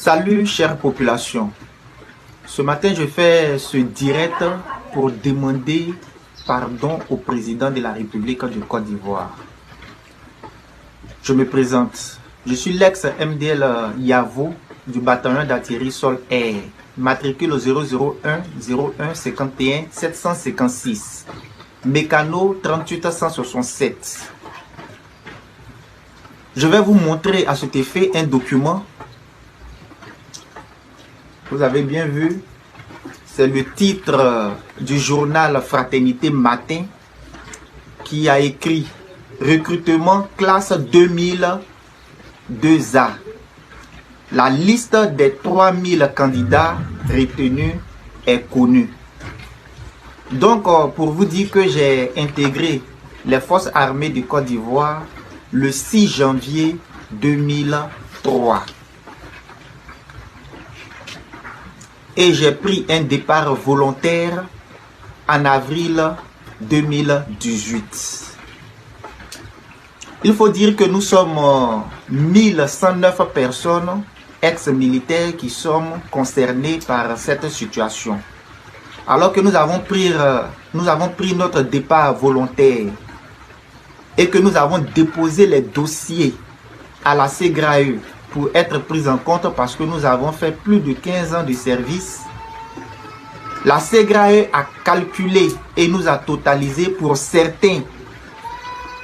Salut chère population. Ce matin je fais ce direct pour demander pardon au président de la République de Côte d'Ivoire. Je me présente. Je suis l'ex-MDL Yavo du bataillon d'artillerie sol-air, matricule 001 01 51 756, mécano 38 167. Je vais vous montrer à cet effet un document. Vous avez bien vu, c'est le titre du journal Fraternité Matin qui a écrit recrutement classe 2002A. La liste des 3000 candidats retenus est connue. Donc, pour vous dire que j'ai intégré les forces armées de Côte d'Ivoire le 6 janvier 2003. Et j'ai pris un départ volontaire en avril 2018. Il faut dire que nous sommes 1109 personnes ex-militaires qui sommes concernées par cette situation. Alors que nous avons pris notre départ volontaire et que nous avons déposé les dossiers à la SEGRAE pour être pris en compte parce que nous avons fait plus de 15 ans de service. La SEGRAE a calculé et nous a totalisé pour certains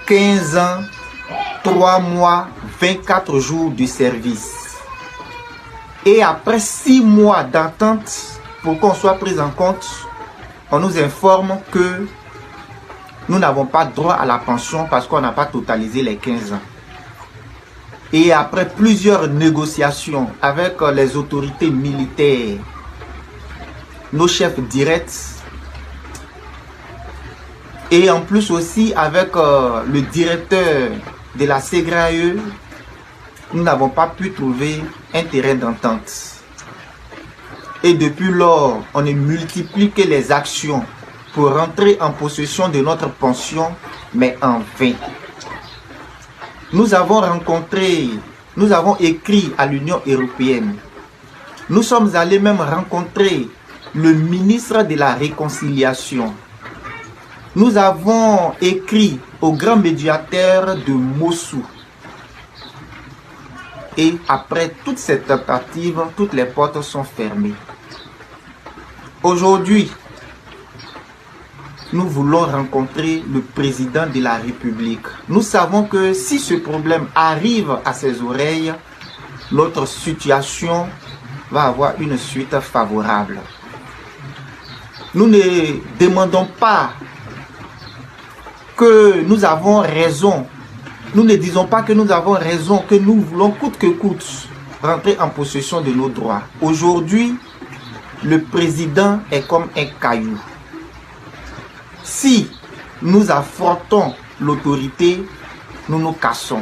15 ans, 3 mois, 24 jours de service. Et après 6 mois d'attente pour qu'on soit pris en compte, on nous informe que nous n'avons pas droit à la pension parce qu'on n'a pas totalisé les 15 ans. Et après plusieurs négociations avec les autorités militaires, nos chefs directs, et en plus aussi avec le directeur de la SEGRAE, nous n'avons pas pu trouver un terrain d'entente. Et depuis lors, on ne multiplie que les actions pour rentrer en possession de notre pension, mais en vain. Nous avons écrit à l'Union européenne. Nous sommes allés même rencontrer le ministre de la Réconciliation. Nous avons écrit au grand médiateur de Mossou. Et après toutes ces tentatives, toutes les portes sont fermées. Aujourd'hui, nous voulons rencontrer le président de la République. Nous savons que si ce problème arrive à ses oreilles, notre situation va avoir une suite favorable. Nous ne demandons pas que nous avons raison. Nous ne disons pas que nous avons raison, que nous voulons coûte que coûte rentrer en possession de nos droits. Aujourd'hui, le président est comme un caillou. Si nous affrontons l'autorité, nous nous cassons.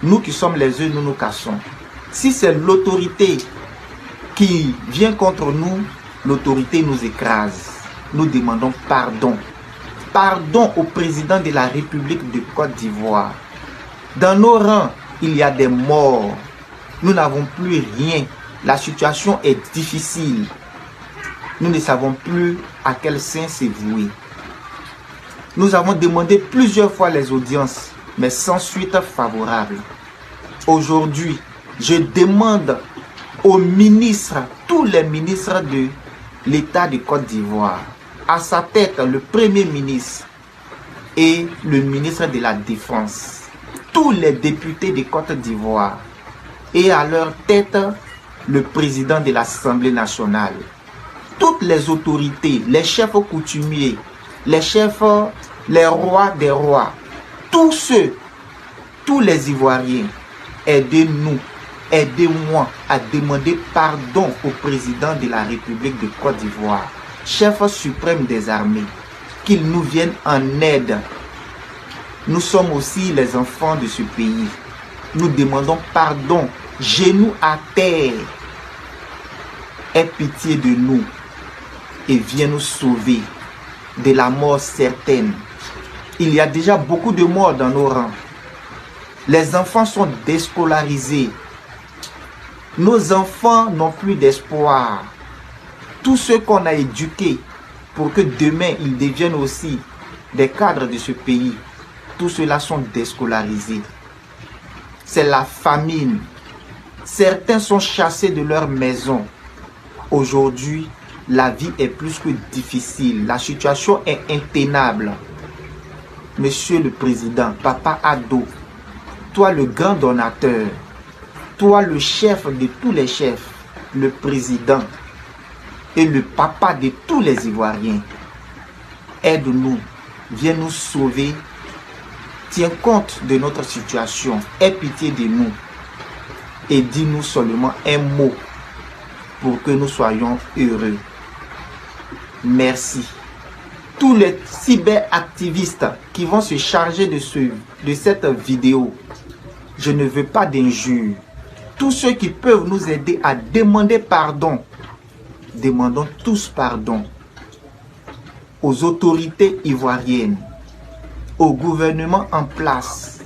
Nous qui sommes les œufs, nous nous cassons. Si c'est l'autorité qui vient contre nous, l'autorité nous écrase. Nous demandons pardon. Pardon au président de la République de Côte d'Ivoire. Dans nos rangs, il y a des morts. Nous n'avons plus rien. La situation est difficile. Nous ne savons plus à quel sein se vouer. Nous avons demandé plusieurs fois les audiences, mais sans suite favorable. Aujourd'hui, je demande aux ministres, tous les ministres de l'État de Côte d'Ivoire, à sa tête le Premier ministre et le ministre de la Défense, tous les députés de Côte d'Ivoire et à leur tête le président de l'Assemblée nationale, toutes les autorités, les chefs coutumiers, les chefs, les rois des rois, tous ceux, tous les Ivoiriens, aidez-nous, aidez-moi à demander pardon au président de la République de Côte d'Ivoire, chef suprême des armées, qu'il nous vienne en aide. Nous sommes aussi les enfants de ce pays. Nous demandons pardon, genoux à terre. Aie pitié de nous et viens nous sauver de la mort certaine. Il y a déjà beaucoup de morts dans nos rangs. Les enfants sont déscolarisés. Nos enfants n'ont plus d'espoir. Tous ceux qu'on a éduqués pour que demain ils deviennent aussi des cadres de ce pays, tous ceux-là sont déscolarisés. C'est la famine. Certains sont chassés de leur maison. Aujourd'hui, la vie est plus que difficile. La situation est intenable. Monsieur le Président, Papa Addo, toi le grand donateur, toi le chef de tous les chefs, le président et le papa de tous les Ivoiriens, aide-nous, viens nous sauver, tiens compte de notre situation, aie pitié de nous et dis-nous seulement un mot pour que nous soyons heureux. Merci. Tous les cyberactivistes qui vont se charger de cette vidéo, je ne veux pas d'injures. Tous ceux qui peuvent nous aider à demander pardon, demandons tous pardon aux autorités ivoiriennes, au gouvernement en place,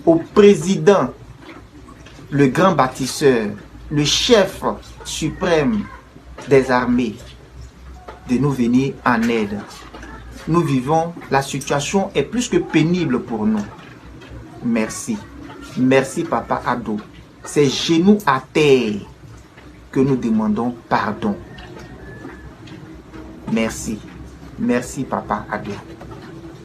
au président, le grand bâtisseur, le chef suprême des armées, de nous venir en aide. Nous vivons, la situation est plus que pénible pour nous. Merci. Merci Papa Addo. C'est genoux à terre que nous demandons pardon. Merci. Merci Papa Addo.